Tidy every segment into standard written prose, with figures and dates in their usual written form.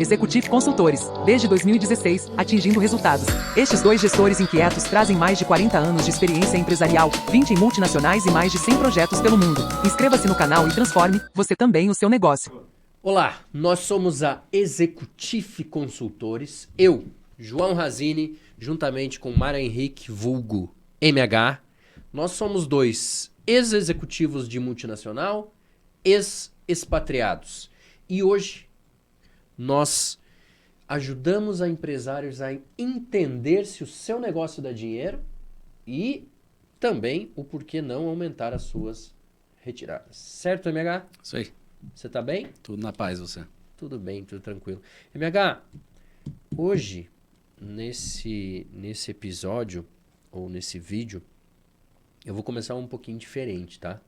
Executive Consultores, desde 2016, atingindo resultados. Estes dois gestores inquietos trazem mais de 40 anos de experiência empresarial, 20 em multinacionais e mais de 100 projetos pelo mundo. Inscreva-se no canal e transforme, você também, o seu negócio. Olá, nós somos a Executive Consultores, eu, João Razini, juntamente com Mara Henrique, vulgo MH. Nós somos dois ex-executivos de multinacional, ex-expatriados. E hoje nós ajudamos a empresários a entender se o seu negócio dá dinheiro e também o porquê não aumentar as suas retiradas. Certo, MH? Isso aí. Você tá bem? Tudo na paz, você. Tudo bem, tudo tranquilo. MH, hoje, nesse episódio, ou nesse vídeo, eu vou começar um pouquinho diferente, tá?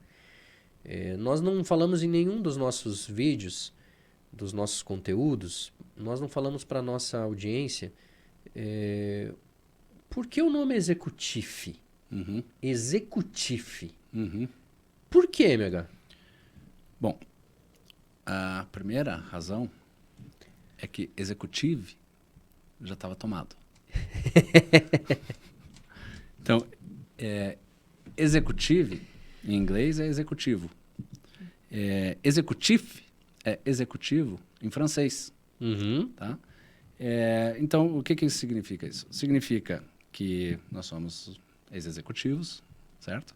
Nós não falamos em nenhum dos nossos vídeos, dos nossos conteúdos, nós não falamos para nossa audiência por que o nome Executive? Uhum. Executive. Uhum. Por que, MH? Bom, a primeira razão é que executive já estava tomado. Então, executive, em inglês, é executivo. Executif é executivo em francês. Uhum. Tá? Então, o que isso significa? Isso significa que nós somos ex-executivos, certo?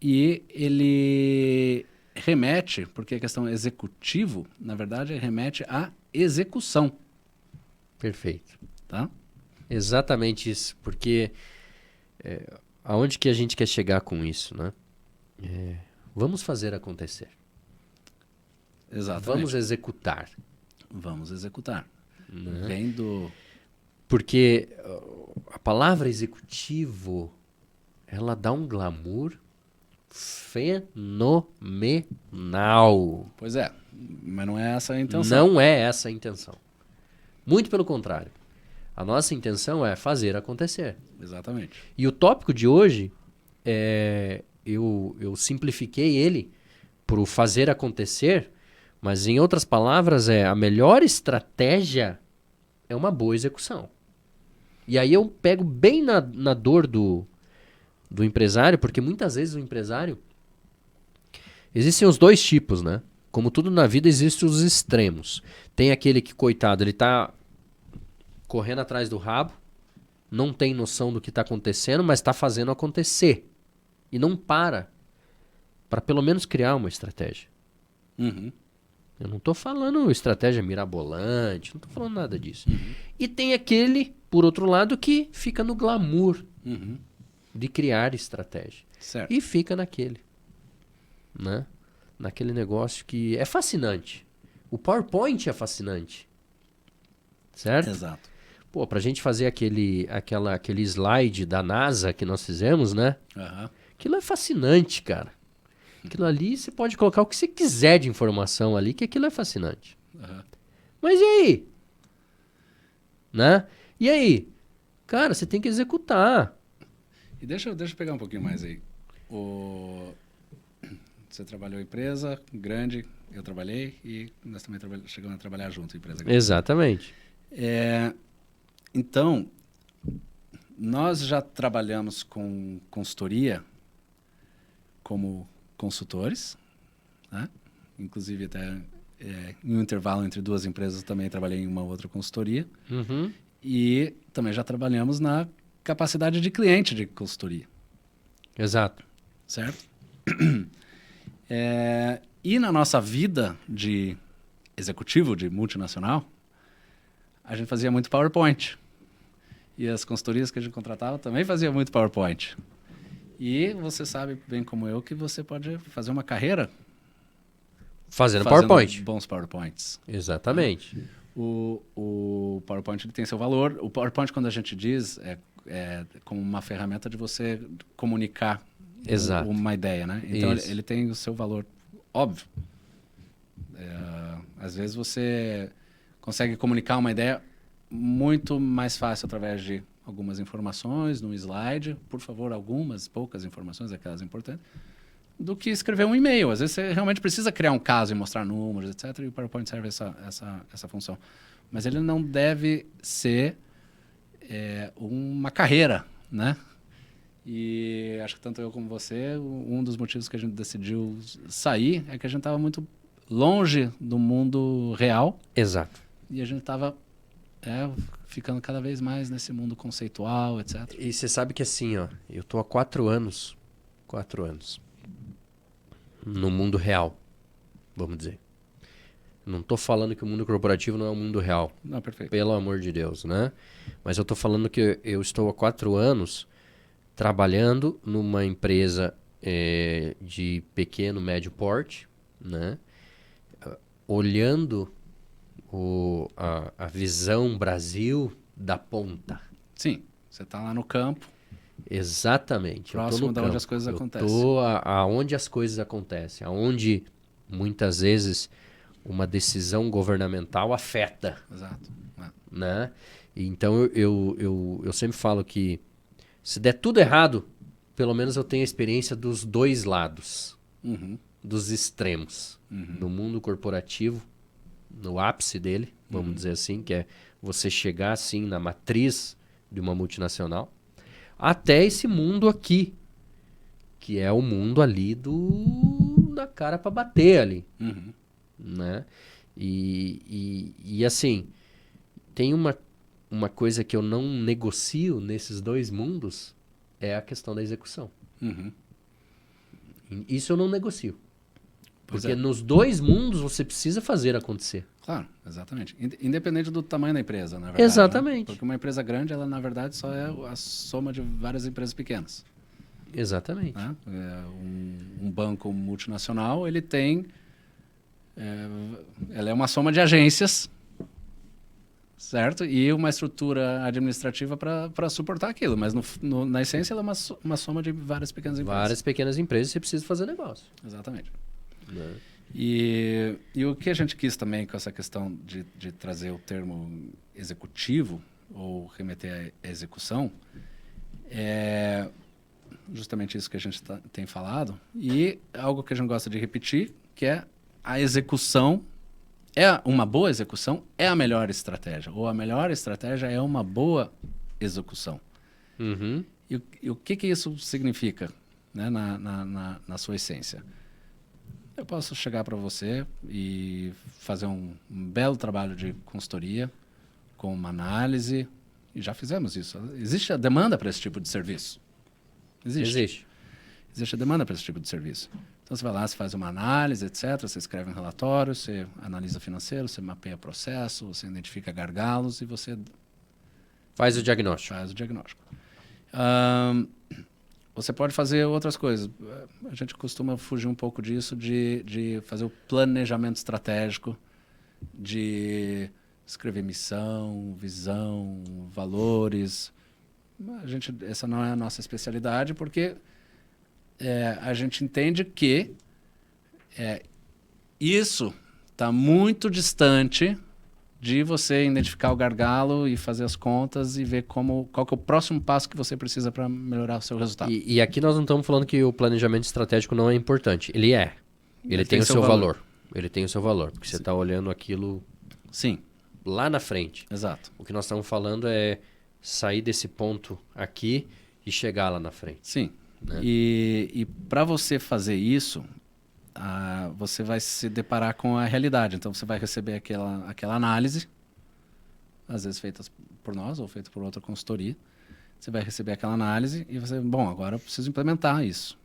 E ele remete, porque a questão executivo, na verdade, remete à execução. Perfeito. Tá? Exatamente isso, porque aonde que a gente quer chegar com isso, né? Vamos fazer acontecer. Exatamente. Vamos executar. Vamos executar. Né? Vem do... Porque a palavra executivo, ela dá um glamour fenomenal. Pois é, mas não é essa a intenção. Não é essa a intenção. Muito pelo contrário. A nossa intenção é fazer acontecer. Exatamente. E o tópico de hoje, eu simplifiquei ele para o fazer acontecer, mas em outras palavras a melhor estratégia é uma boa execução. E aí eu pego bem na dor do empresário, porque muitas vezes o empresário... Existem os dois tipos, né? Como tudo na vida, existem os extremos. Tem aquele que, coitado, ele tá correndo atrás do rabo, não tem noção do que está acontecendo, mas está fazendo acontecer. E não para pelo menos criar uma estratégia. Uhum. Eu não estou falando estratégia mirabolante, não estou falando nada disso. Uhum. E tem aquele, por outro lado, que fica no glamour Uhum. de criar estratégia. Certo. E fica naquele, né? Naquele negócio que é fascinante. O PowerPoint é fascinante. Certo? Exato. Pô, pra gente fazer aquele slide da NASA que nós fizemos, né? Uhum. Aquilo é fascinante, cara. Aquilo ali, você pode colocar o que você quiser de informação ali, que aquilo é fascinante. Uhum. Mas e aí? Né? E aí? Cara, você tem que executar. E deixa eu pegar um pouquinho mais aí. Você trabalhou em empresa grande, eu trabalhei e nós também chegamos a trabalhar junto em empresa grande. Exatamente. Então, nós já trabalhamos com consultoria como consultores, né? Inclusive até em um intervalo entre duas empresas também trabalhei em uma outra consultoria. Uhum. E também já trabalhamos na capacidade de cliente de consultoria. Exato. Certo? E na nossa vida de executivo, de multinacional, a gente fazia muito PowerPoint. E as consultorias que a gente contratava também faziam muito PowerPoint. E você sabe bem como eu que você pode fazer uma carreira Fazendo PowerPoint. bons PowerPoints. Exatamente. O PowerPoint ele tem seu valor. O PowerPoint, quando a gente diz, é como uma ferramenta de você comunicar Exato. uma ideia, né? Então Isso. ele tem o seu valor óbvio. Às vezes você consegue comunicar uma ideia muito mais fácil através de algumas informações num slide. Por favor, algumas, poucas informações, aquelas importantes, do que escrever um e-mail. Às vezes você realmente precisa criar um caso e mostrar números, etc. E o PowerPoint serve essa função. Mas ele não deve ser uma carreira, né? E acho que tanto eu como você, um dos motivos que a gente decidiu sair é que a gente estava muito longe do mundo real Exato. e a gente estava ficando cada vez mais nesse mundo conceitual, etc. E você sabe que assim, ó, eu tô há 4 anos no mundo real, vamos dizer. Não tô falando que o mundo corporativo não é o mundo real. Não, perfeito. Pelo amor de Deus, né? Mas eu tô falando que eu estou há 4 anos trabalhando numa empresa de pequeno, médio porte, né? Olhando a visão Brasil da ponta. Sim, você está lá no campo. Exatamente. Próximo eu tô no de onde campo. as coisas acontecem. Eu tô aonde as coisas acontecem. Aonde, muitas vezes, uma decisão governamental afeta. Exato. Né? Então, eu sempre falo que se der tudo errado, pelo menos eu tenho a experiência dos 2 lados. Uhum. Dos extremos. No mundo corporativo, no ápice dele, vamos dizer assim, que é você chegar assim na matriz de uma multinacional, até esse mundo aqui, que é o mundo ali da cara para bater ali, Uhum. né? E assim, tem uma coisa que eu não negocio nesses 2 mundos, é a questão da execução. Uhum. Isso eu não negocio. Pois Porque é. nos 2 mundos você precisa fazer acontecer. Claro, exatamente. Independente do tamanho da empresa, na verdade. Exatamente. Né? Porque uma empresa grande, ela na verdade só é a soma de várias empresas pequenas. Exatamente. Né? Um banco multinacional, ele tem... ela é uma soma de agências, certo? E uma estrutura administrativa para suportar aquilo. Mas na essência, ela é uma soma de várias pequenas empresas. Várias pequenas empresas você precisa fazer negócio. Exatamente. Né? E o que a gente quis também com essa questão de trazer o termo executivo ou remeter à execução é justamente isso que a gente tem falado e algo que a gente gosta de repetir, que é a execução, uma boa execução é a melhor estratégia, ou a melhor estratégia é uma boa execução. Uhum. E o que isso significa, né, na sua essência? Eu posso chegar para você e fazer um belo trabalho de consultoria com uma análise, e já fizemos isso. Existe a demanda para esse tipo de serviço? Existe a demanda para esse tipo de serviço. Então você vai lá, você faz uma análise, etc. Você escreve um relatório, você analisa financeiro, você mapeia processo, você identifica gargalos e você Faz o diagnóstico. faz o diagnóstico. Você pode fazer outras coisas. A gente costuma fugir um pouco disso, de fazer o planejamento estratégico, de escrever missão, visão, valores. Essa não é a nossa especialidade, porque a gente entende que isso está muito distante de você identificar o gargalo e fazer as contas e ver qual que é o próximo passo que você precisa para melhorar o seu resultado. E aqui nós não estamos falando que o planejamento estratégico não é importante. Ele é. Ele tem o seu valor. Ele tem o seu valor, porque você está olhando aquilo Sim, lá na frente. exato. O que nós estamos falando é sair desse ponto aqui e chegar lá na frente. Sim. Né? E para você fazer isso, você vai se deparar com a realidade. Então, você vai receber aquela análise, às vezes feita por nós ou feita por outra consultoria. Você vai receber aquela análise e você, bom, agora eu preciso implementar isso.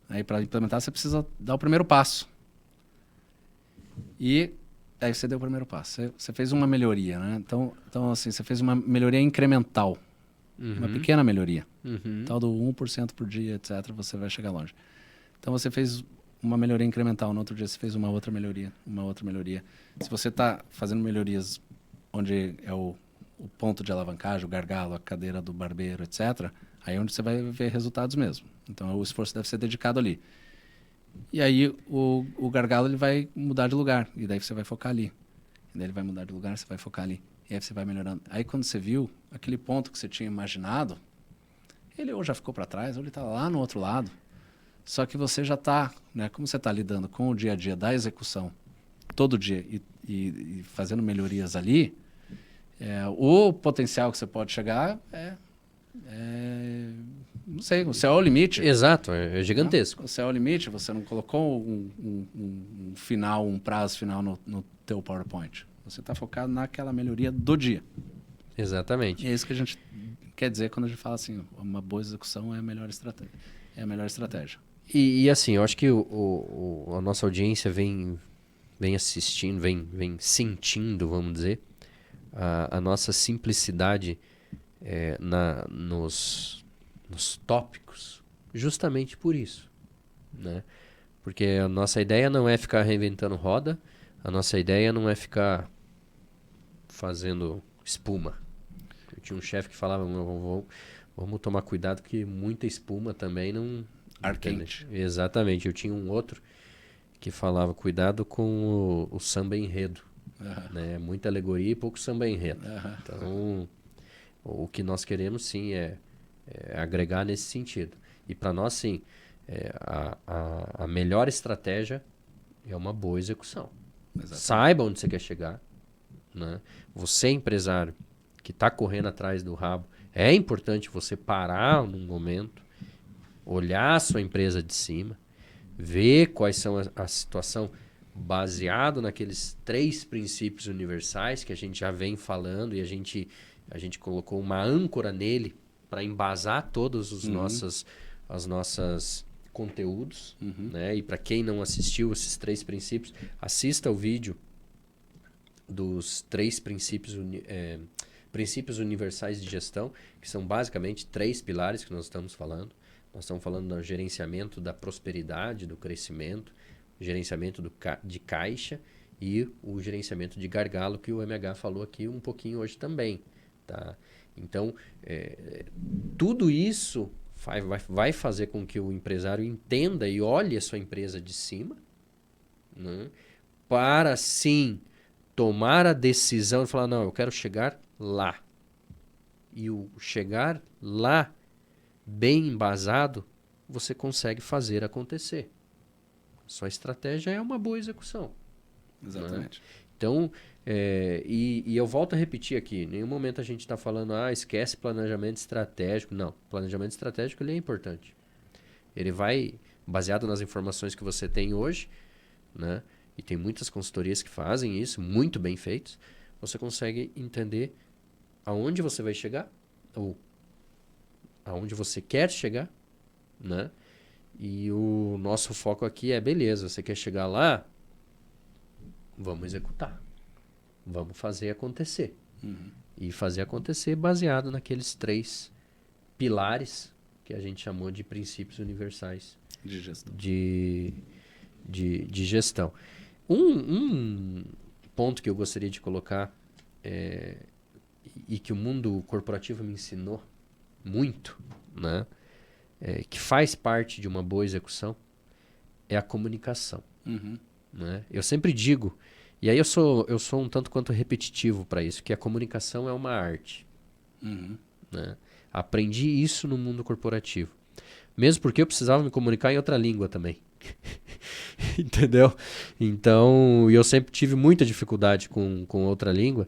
Aí, para implementar, você precisa dar o primeiro passo. E aí você deu o primeiro passo. Você fez uma melhoria, né? Então, assim, você fez uma melhoria incremental. Uma pequena melhoria. Tal do 1% por dia, etc., você vai chegar longe. Então, você fez uma melhoria incremental. No outro dia, você fez uma outra melhoria. Se você está fazendo melhorias onde é o ponto de alavancagem, o gargalo, a cadeira do barbeiro, etc., aí é onde você vai ver resultados mesmo. Então, o esforço deve ser dedicado ali. E aí, o gargalo ele vai mudar de lugar. E daí você vai focar ali. E daí ele vai mudar de lugar, você vai focar ali. E aí você vai melhorando. Aí, quando você viu aquele ponto que você tinha imaginado, ele ou já ficou para trás, ou ele está lá no outro lado. Só que você já está, né, como você está lidando com o dia a dia da execução, todo dia, e fazendo melhorias ali, o potencial que você pode chegar não sei, o céu é o limite. Exato, é gigantesco. O céu é o limite, você não colocou um final, um prazo final no teu PowerPoint. Você está focado naquela melhoria do dia. Exatamente. E é isso que a gente quer dizer quando a gente fala assim, uma boa execução é a melhor estratégia. É a melhor estratégia. E assim, eu acho que a nossa audiência vem assistindo, vem sentindo, vamos dizer, a nossa simplicidade nos tópicos, justamente por isso, né? Porque a nossa ideia não é ficar reinventando roda, a nossa ideia não é ficar fazendo espuma. Eu tinha um chefe que falava, vamos tomar cuidado que muita espuma também não... Ar quente. Exatamente. Eu tinha um outro que falava, cuidado com o samba enredo. Né? Muita alegoria e pouco samba enredo. Então, o que nós queremos, sim, é agregar nesse sentido. E para nós, sim, a melhor estratégia é uma boa execução. Exatamente. Saiba onde você quer chegar. Né? Você, empresário, que está correndo atrás do rabo, é importante você parar num momento, olhar a sua empresa de cima, ver quais são a situação baseado naqueles 3 princípios universais que a gente já vem falando e a gente colocou uma âncora nele para embasar todos os nossos conteúdos. Né? E para quem não assistiu esses 3 princípios, assista o vídeo dos 3 princípios universais de gestão, que são basicamente 3 pilares que nós estamos falando. Nós estamos falando do gerenciamento da prosperidade, do crescimento, gerenciamento de caixa e o gerenciamento de gargalo, que o MH falou aqui um pouquinho hoje também. Tá? Então, tudo isso vai fazer com que o empresário entenda e olhe a sua empresa de cima, né? Para, sim, tomar a decisão e falar, não, eu quero chegar lá. E o chegar lá, bem embasado, você consegue fazer acontecer. Sua estratégia é uma boa execução. Exatamente. Né? Então, e eu volto a repetir aqui, em nenhum momento a gente está falando, esquece planejamento estratégico. Não, planejamento estratégico ele é importante. Ele vai, baseado nas informações que você tem hoje, né? E tem muitas consultorias que fazem isso, muito bem feitos, você consegue entender aonde você vai chegar, ou aonde você quer chegar, né? E o nosso foco aqui é, beleza, você quer chegar lá, vamos executar. Vamos fazer acontecer. E fazer acontecer baseado naqueles 3 pilares que a gente chamou de princípios universais De gestão. De gestão. Um ponto que eu gostaria de colocar e que o mundo corporativo me ensinou muito, né? Que faz parte de uma boa execução, é a comunicação. Né? Eu sempre digo, e aí eu sou um tanto quanto repetitivo para isso, que a comunicação é uma arte. Né? Aprendi isso no mundo corporativo. Mesmo porque eu precisava me comunicar em outra língua também. Entendeu? Então, eu sempre tive muita dificuldade com outra língua,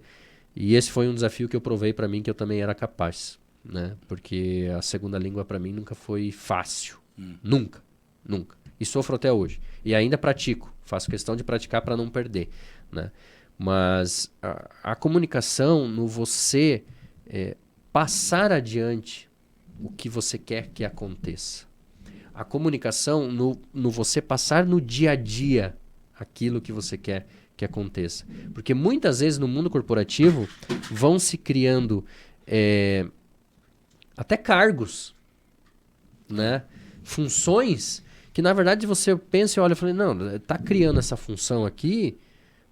e esse foi um desafio que eu provei para mim que eu também era capaz. Né? Porque a segunda língua para mim nunca foi fácil. Nunca. E sofro até hoje. E ainda pratico. Faço questão de praticar para não perder. Né? Mas a comunicação no você passar adiante o que você quer que aconteça. A comunicação no você passar no dia a dia aquilo que você quer que aconteça. Porque muitas vezes no mundo corporativo vão se criando até cargos, né? Funções que na verdade você pensa e olha e fala, não, está criando essa função aqui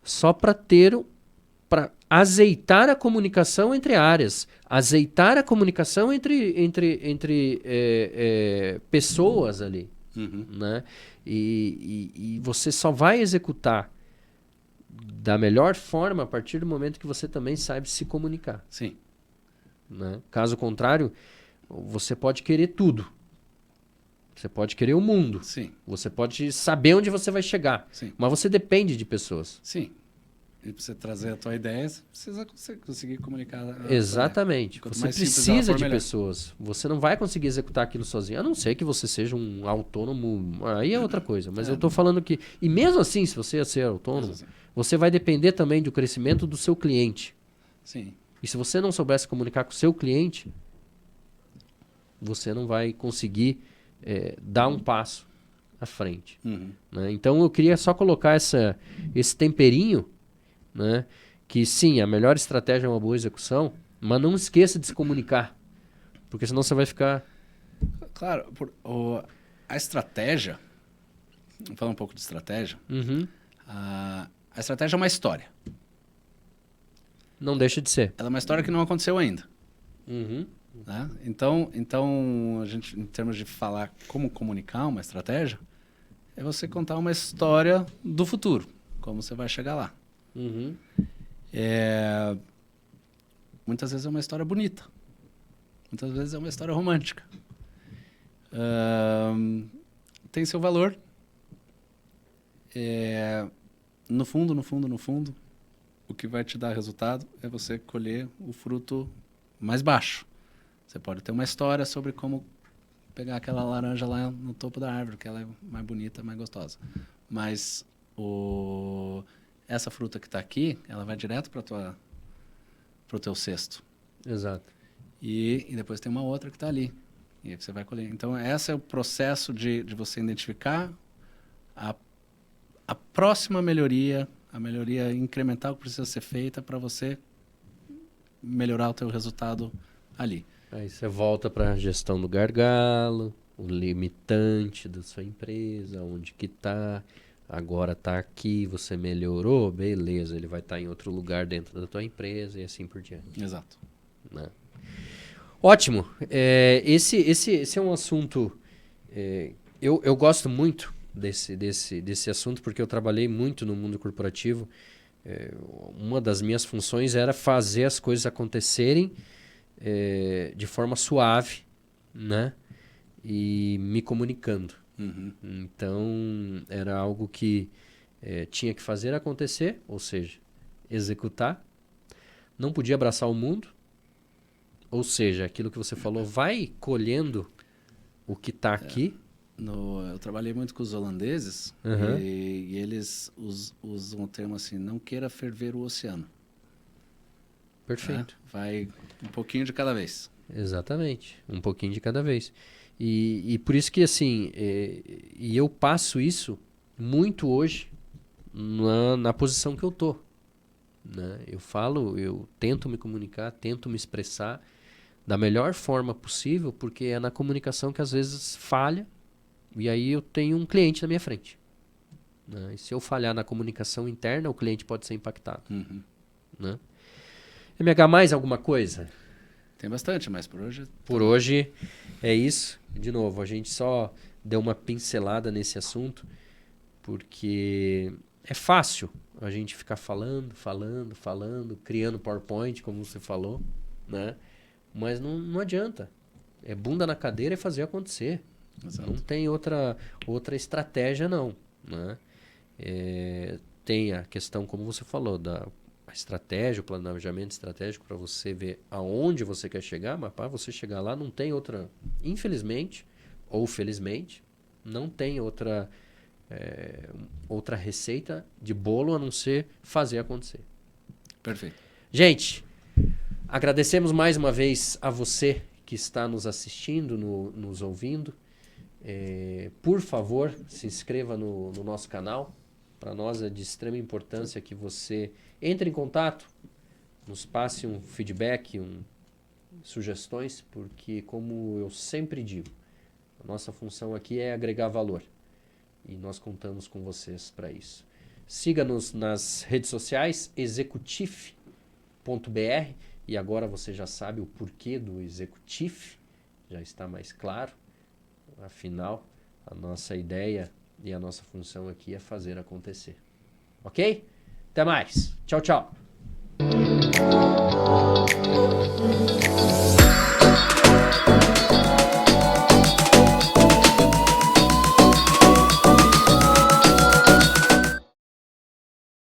só para azeitar a comunicação entre áreas, azeitar a comunicação entre pessoas ali. Né? E você só vai executar da melhor forma a partir do momento que você também sabe se comunicar. Você pode querer o mundo. Sim, Você pode saber onde você vai chegar. sim, Mas você depende de pessoas. sim. E para você trazer a tua ideia, você precisa conseguir comunicar. Exatamente. Quanto Você mais simples ela precisa for, de melhor. pessoas. Você não vai conseguir executar aquilo sozinho. A não ser que você seja um autônomo. Aí é outra coisa. Mas eu estou falando que... E mesmo assim, se você ser autônomo, Mesmo assim. você vai depender também do crescimento do seu cliente. Sim, E se você não soubesse comunicar com o seu cliente, você não vai conseguir dar um passo à frente. uhum. Né? Então eu queria só colocar esse temperinho, né? Que sim, a melhor estratégia é uma boa execução, mas não esqueça de se comunicar, porque senão você vai ficar... Claro, a estratégia, vamos falar um pouco de estratégia, Uhum. a estratégia é uma história. Não deixa de ser. Ela é uma história que não aconteceu ainda. Uhum. Né? Então, a gente, em termos de falar como comunicar uma estratégia, é você contar uma história do futuro, como você vai chegar lá. Uhum. Muitas vezes é uma história bonita, muitas vezes é uma história romântica. Tem seu valor. No fundo, o que vai te dar resultado é você colher o fruto mais baixo. Você pode ter uma história sobre como pegar aquela laranja lá no topo da árvore, que ela é mais bonita, mais gostosa. Mas essa fruta que está aqui, ela vai direto para o teu cesto. Exato. E depois tem uma outra que está ali. E aí você vai colher. Então, esse é o processo de você identificar a próxima melhoria, a melhoria incremental que precisa ser feita para você melhorar o teu resultado ali. Aí você volta para a gestão do gargalo, o limitante da sua empresa, onde que está. Agora está aqui, você melhorou, beleza, ele vai estar em outro lugar dentro da tua empresa e assim por diante. Exato. Né? Ótimo. Esse é um assunto... eu gosto muito desse assunto porque eu trabalhei muito no mundo corporativo. Uma das minhas funções era fazer as coisas acontecerem de forma suave, né? E me comunicando. Uhum. Então, era algo que tinha que fazer acontecer, ou seja, executar. Não podia abraçar o mundo, ou seja, aquilo que você falou, vai colhendo o que está aqui. Eu trabalhei muito com os holandeses Uhum. e eles usam o termo assim, não queira ferver o oceano. Perfeito. Né? Vai um pouquinho de cada vez. Exatamente, um pouquinho de cada vez. E por isso que, assim, e eu passo isso muito hoje na posição que eu tô. Né? Eu tento me comunicar, tento me expressar da melhor forma possível, porque é na comunicação que às vezes falha, e aí eu tenho um cliente na minha frente. Né? E se eu falhar na comunicação interna, o cliente pode ser impactado. Uhum. Né? MH, mais alguma coisa? Tem bastante, mas por hoje... Por hoje é isso. De novo, a gente só deu uma pincelada nesse assunto, porque é fácil a gente ficar falando, criando PowerPoint, como você falou, né? Mas não adianta. É bunda na cadeira e fazer acontecer. Exato. Não tem outra estratégia, não. Né? Tem a questão, como você falou, da estratégia, o planejamento estratégico para você ver aonde você quer chegar, mas para você chegar lá não tem outra, infelizmente ou felizmente, não tem outra receita de bolo a não ser fazer acontecer. Perfeito. Gente, agradecemos mais uma vez a você que está nos assistindo, nos ouvindo. Por favor, se inscreva no nosso canal. Para nós é de extrema importância que você entre em contato, nos passe um feedback, sugestões, porque, como eu sempre digo, a nossa função aqui é agregar valor. E nós contamos com vocês para isso. Siga-nos nas redes sociais, executif.br, e agora você já sabe o porquê do Executif, já está mais claro. Afinal, a nossa ideia e a nossa função aqui é fazer acontecer. Ok? Até mais. Tchau, tchau.